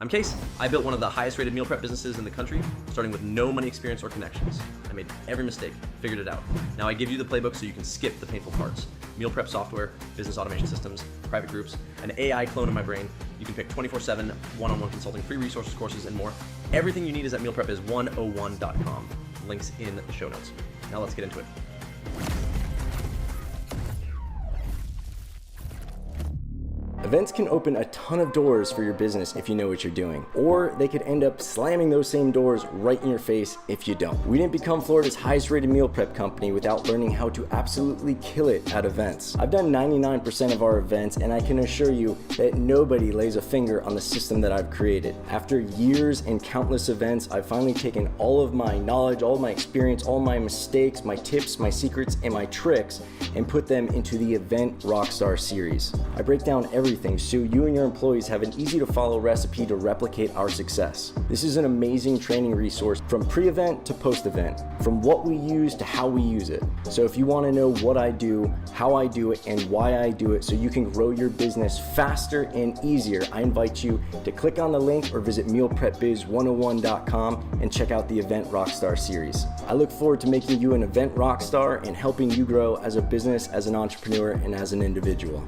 I'm Case. I built one of the highest rated meal prep businesses in the country, starting with no money experience or connections. I made every mistake, figured it out. Now I give you the playbook so you can skip the painful parts. Meal prep software, business automation systems, private groups, an AI clone in my brain. You can pick 24/7, one-on-one consulting, free resources, courses, and more. Everything you need is at mealprepbiz101.com. Links in the show notes. Now let's get into it. Events can open a ton of doors for your business if you know what you're doing, or they could end up slamming those same doors right in your face if you don't. We didn't become Florida's highest rated meal prep company without learning how to absolutely kill it at events. I've done 99% of our events, and I can assure you that nobody lays a finger on the system that I've created. After years and countless events, I've finally taken all of my knowledge, all of my experience, all my mistakes, my tips, my secrets, and my tricks, and put them into the Event Rockstar Series. I break down everything so you and your employees have an easy to follow recipe to replicate our success. This is an amazing training resource from pre-event to post-event, from what we use to how we use it. So if you want to know what I do, how I do it, and why I do it so you can grow your business faster and easier, I invite you to click on the link or visit mealprepbiz101.com and check out the Event Rockstar Series. I look forward to making you an event rockstar and helping you grow as a business, as an entrepreneur, and as an individual.